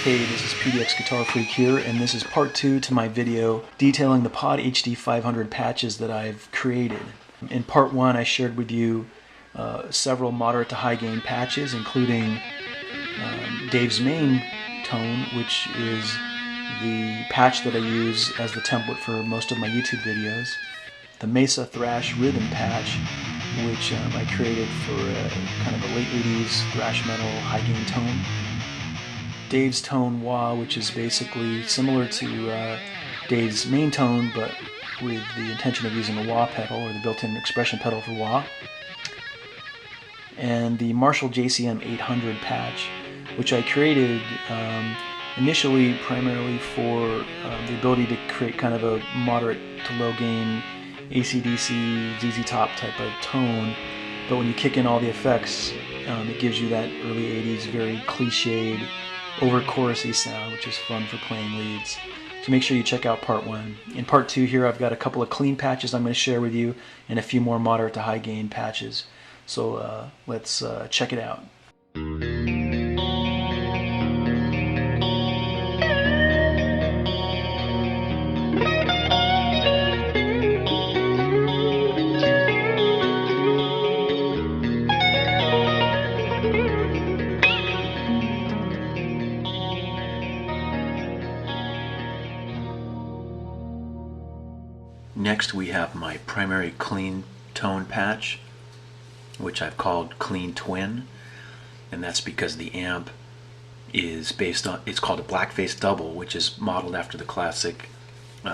Hey, this is PDXguitarfreak here, and this is part 2 to my video detailing the Pod HD500 patches that I've created. In part 1 I shared with you several moderate to high gain patches, including Dave's main tone, which is the patch that I use as the template for most of my YouTube videos, the Mesa Thrash Rhythm patch, which I created for kind of a late 80s thrash metal high gain tone, Dave's tone wah, which is basically similar to Dave's main tone, but with the intention of using a wah pedal, or the built-in expression pedal for wah, and the Marshall JCM 800 patch, which I created initially primarily for the ability to create kind of a moderate to low gain AC/DC, ZZ Top type of tone, but when you kick in all the effects, it gives you that early 80s very cliched over chorusy sound, which is fun for playing leads. So make sure you check out part 1. In part 2 here I've got a couple of clean patches I'm going to share with you, and a few more moderate to high gain patches. So let's check it out. Next we have my primary clean tone patch, which I've called Clean Twin, and that's because the amp is based on, it's called a Blackface Double, which is modeled after the classic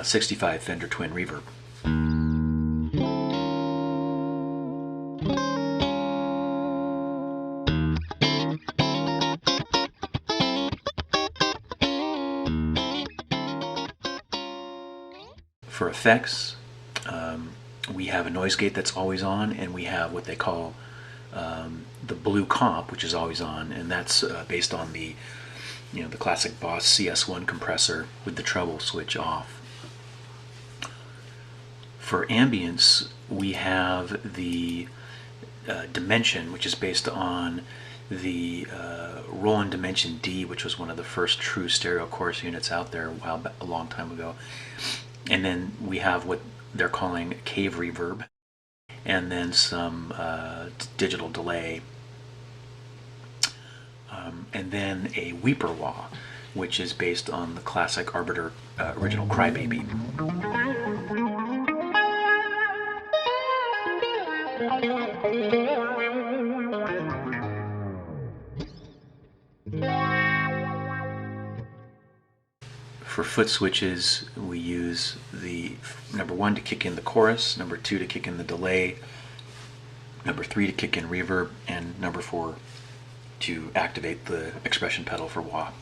65 Fender Twin Reverb. For effects, we have a noise gate that's always on, and we have what they call the blue comp, which is always on, and that's based on the the classic Boss CS1 compressor with the treble switch off. For ambience, we have the Dimension, which is based on the Roland Dimension D, which was one of the first true stereo chorus units out there a long time ago. And then we have what they're calling cave reverb, and then some digital delay, and then a Weeper wah, which is based on the classic Arbiter original Crybaby. For foot switches, we use the number 1 to kick in the chorus, number 2 to kick in the delay, number 3 to kick in reverb, and number 4 to activate the expression pedal for wah.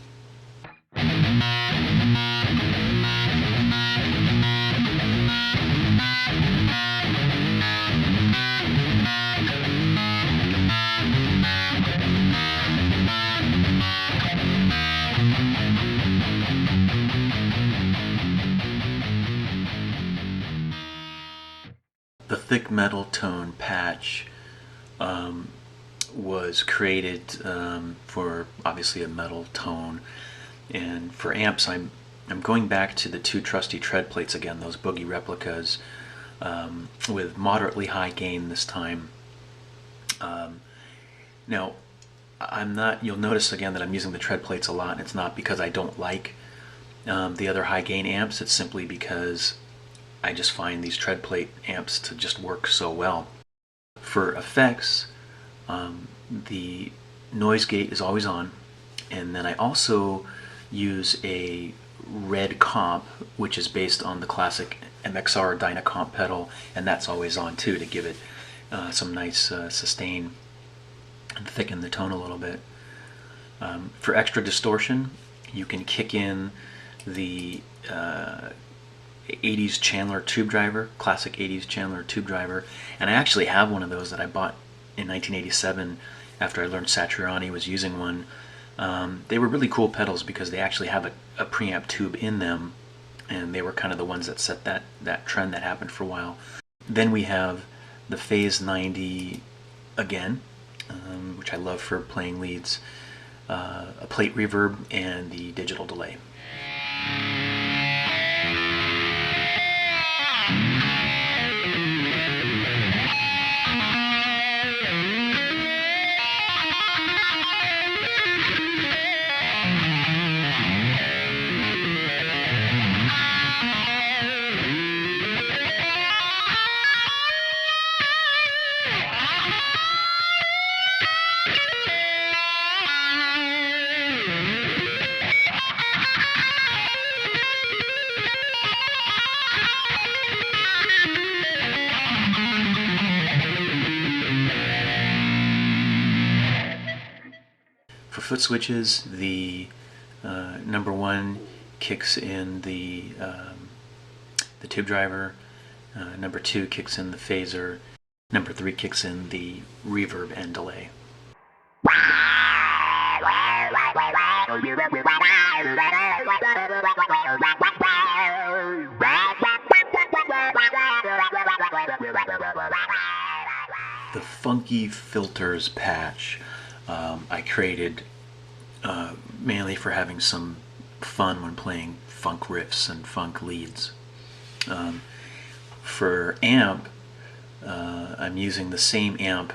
The thick metal tone patch was created for obviously a metal tone, and for amps I'm going back to the 2 trusty tread plates again, those Boogie replicas, with moderately high gain this time. Now you'll notice again that I'm using the tread plates a lot, and it's not because I don't like the other high gain amps, it's simply because I just find these tread plate amps to just work so well. For effects, the noise gate is always on, and then I also use a red comp, which is based on the classic MXR Dynacomp pedal, and that's always on too, to give it some nice sustain and thicken the tone a little bit. For extra distortion, you can kick in the 80s Chandler tube driver, classic 80s Chandler tube driver, and I actually have one of those that I bought in 1987 after I learned Satriani was using one. They were really cool pedals because they actually have a preamp tube in them, and they were kind of the ones that set that trend that happened for a while. Then we have the Phase 90 again, which I love for playing leads. a plate reverb, and the digital delay. For foot switches, the number 1 kicks in the tube driver, number 2 kicks in the phaser, number 3 kicks in the reverb and delay. The Funky Filters patch I created mainly for having some fun when playing funk riffs and funk leads. For amp, I'm using the same amp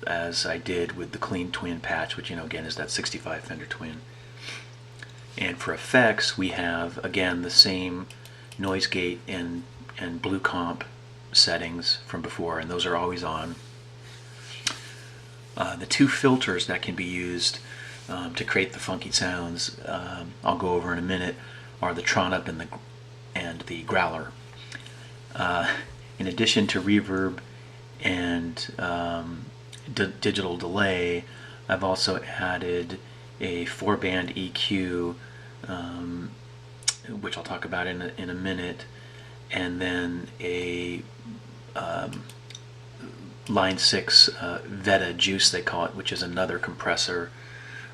as I did with the Clean Twin patch, which, again, is that 65 Fender Twin. And for effects, we have, again, the same noise gate and blue comp settings from before, and those are always on. The 2 filters that can be used to create the funky sounds, I'll go over in a minute, are the Tron Up and the Growler. In addition to reverb and digital delay, I've also added a 4-band EQ, which I'll talk about in a minute, and then a Line 6 Veta Juice, they call it, which is another compressor,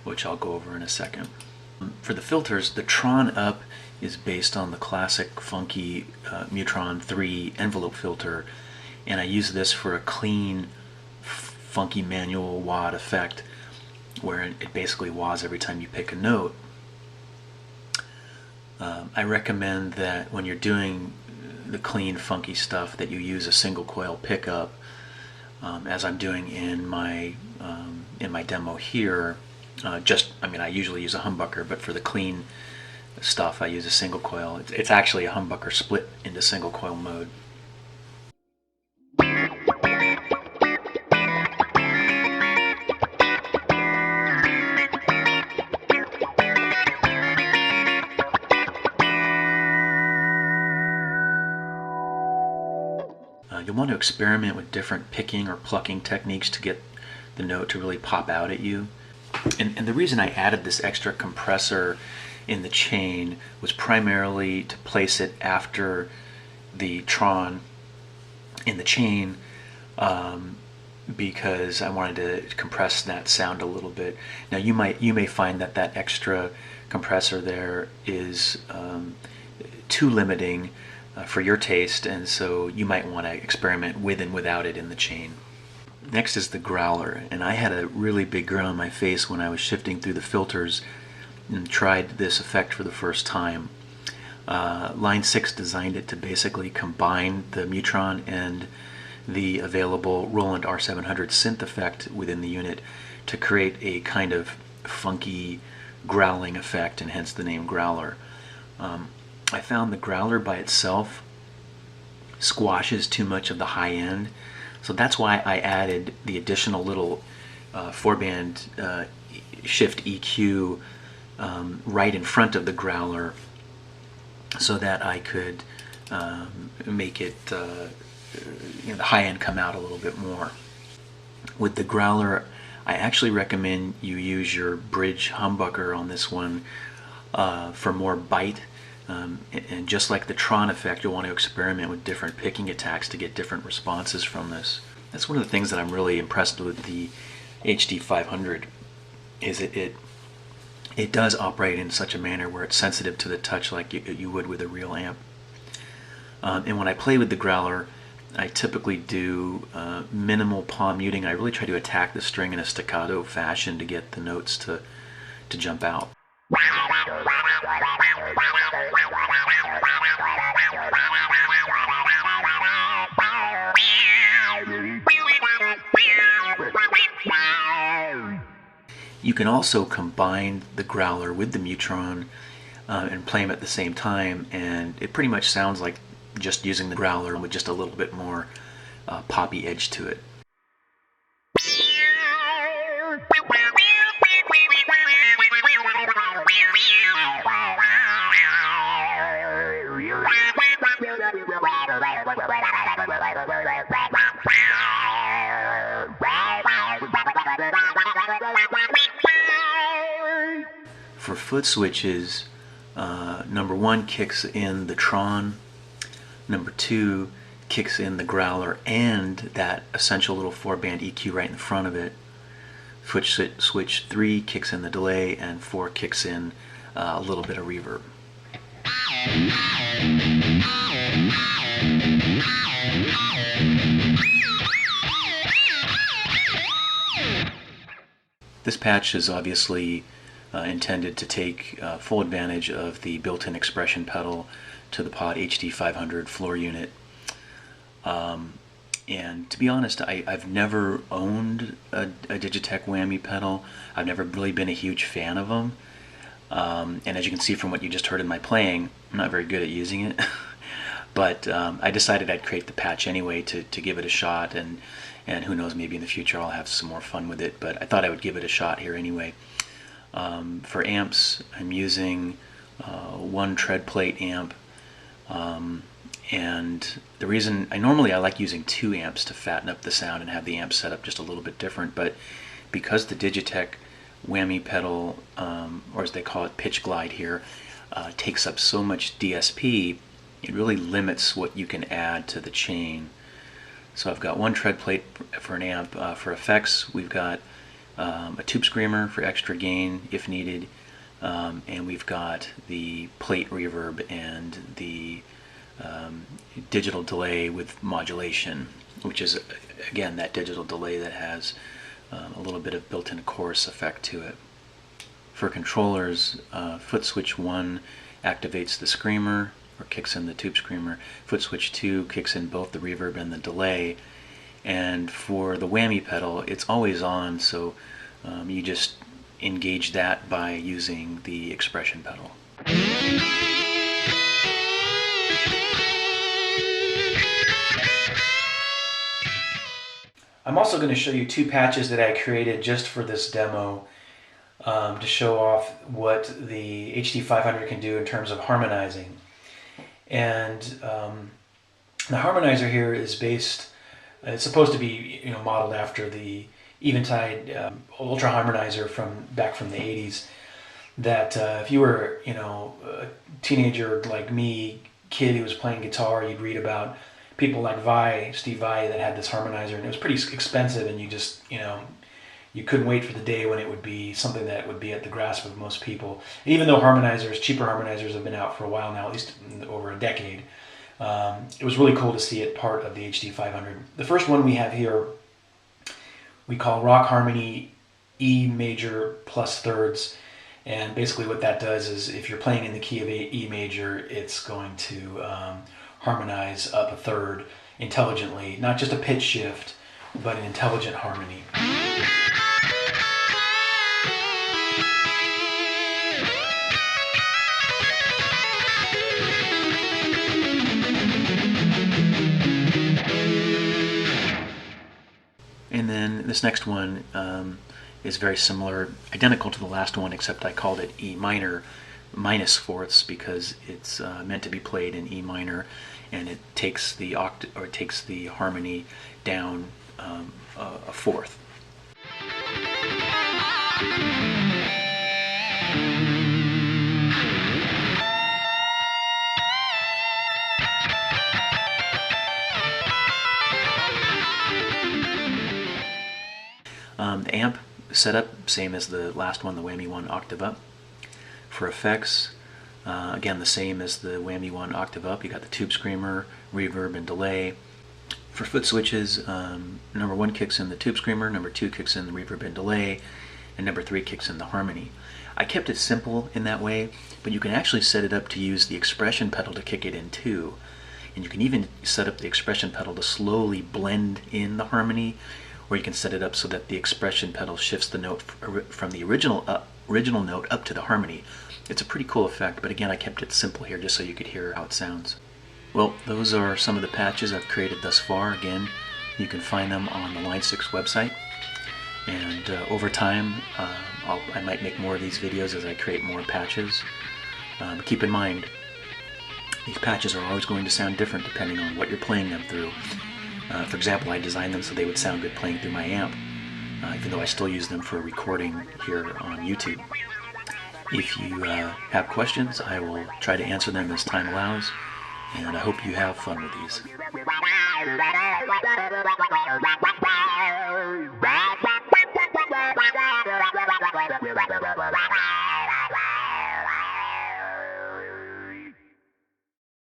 which I'll go over in a second. For the filters, the Tron Up is based on the classic funky Mutron 3 envelope filter, and I use this for a clean, funky manual wah effect, where it basically wahs every time you pick a note. I recommend that when you're doing the clean, funky stuff, that you use a single coil pickup, as I'm doing in my demo here. I usually use a humbucker, but for the clean stuff I use a single coil. It's actually a humbucker split into single coil mode. You'll want to experiment with different picking or plucking techniques to get the note to really pop out at you. And the reason I added this extra compressor in the chain was primarily to place it after the Tron in the chain, because I wanted to compress that sound a little bit. Now you may find that extra compressor there is too limiting for your taste, and so you might want to experiment with and without it in the chain. Next is the Growler, and I had a really big grin on my face when I was shifting through the filters and tried this effect for the first time. Line 6 designed it to basically combine the Mutron and the available Roland R700 synth effect within the unit to create a kind of funky growling effect, and hence the name Growler. I found the Growler by itself squashes too much of the high end, so that's why I added the additional little 4-band shift EQ right in front of the Growler, so that I could make it the high end come out a little bit more. With the Growler, I actually recommend you use your bridge humbucker on this one for more bite. And just like the Tron effect, you'll want to experiment with different picking attacks to get different responses from this. That's one of the things that I'm really impressed with the HD500, is it does operate in such a manner where it's sensitive to the touch like you would with a real amp. And when I play with the Growler, I typically do minimal palm muting. I really try to attack the string in a staccato fashion to get the notes to to jump out. You can also combine the growler with the Mutron and play them at the same time, and it pretty much sounds like just using the growler with just a little bit more poppy edge to it. For foot switches, number 1 kicks in the Tron, number 2 kicks in the growler and that essential little 4-band EQ right in front of it. Foot switch 3 kicks in the delay, and 4 kicks in a little bit of reverb. This patch is obviously intended to take full advantage of the built-in expression pedal to the Pod HD500 floor unit. And to be honest, I've never owned a Digitech Whammy pedal. I've never really been a huge fan of them. And as you can see from what you just heard in my playing, I'm not very good at using it. But I decided I'd create the patch anyway to give it a shot, and who knows, maybe in the future I'll have some more fun with it, but I thought I would give it a shot here anyway. For amps, I'm using one tread plate amp, and the reason I like using 2 amps to fatten up the sound and have the amp set up just a little bit different, but because the Digitech Whammy pedal, or as they call it, pitch glide here, takes up so much DSP, it really limits what you can add to the chain. So I've got one tread plate for an amp. For effects, we've got a tube screamer for extra gain if needed, and we've got the plate reverb and the digital delay with modulation, which is again that digital delay that has a little bit of built-in chorus effect to it. For controllers, foot switch 1 activates the screamer, or kicks in the tube screamer. Foot switch 2 kicks in both the reverb and the delay. And for the whammy pedal, it's always on, so you just engage that by using the expression pedal. I'm also going to show you 2 patches that I created just for this demo to show off what the HD500 can do in terms of harmonizing. And the harmonizer here is based, it's supposed to be modeled after the Eventide Ultra Harmonizer back from the 80s. That if you were a teenager like me, kid who was playing guitar, you'd read about people like Steve Vai, that had this harmonizer, and it was pretty expensive, and you just you couldn't wait for the day when it would be something that would be at the grasp of most people. And even though cheaper harmonizers have been out for a while now, at least over a decade, it was really cool to see it part of the HD500. The first one we have here we call Rock Harmony E major plus thirds, and basically what that does is if you're playing in the key of E major, it's going to harmonize up a third intelligently, not just a pitch shift, but an intelligent harmony. And then this next one is very similar, identical to the last one, except I called it E minor minus fourths because it's meant to be played in E minor, and it takes the harmony down a fourth. The amp setup, same as the last one, the Whammy One Octave Up. For effects, again the same as the Whammy One Octave Up. You got the tube screamer, reverb, and delay. For foot switches, number 1 kicks in the tube screamer, number 2 kicks in the reverb and delay, and number 3 kicks in the harmony. I kept it simple in that way, but you can actually set it up to use the expression pedal to kick it in too. And you can even set up the expression pedal to slowly blend in the harmony, or you can set it up so that the expression pedal shifts the note from the original note up to the harmony. It's a pretty cool effect, but again, I kept it simple here just so you could hear how it sounds. Well, those are some of the patches I've created thus far. Again, you can find them on the Line 6 website. And over time, I might make more of these videos as I create more patches. Keep in mind, these patches are always going to sound different depending on what you're playing them through. For example, I designed them so they would sound good playing through my amp, even though I still use them for recording here on YouTube. If you have questions, I will try to answer them as time allows, and I hope you have fun with these.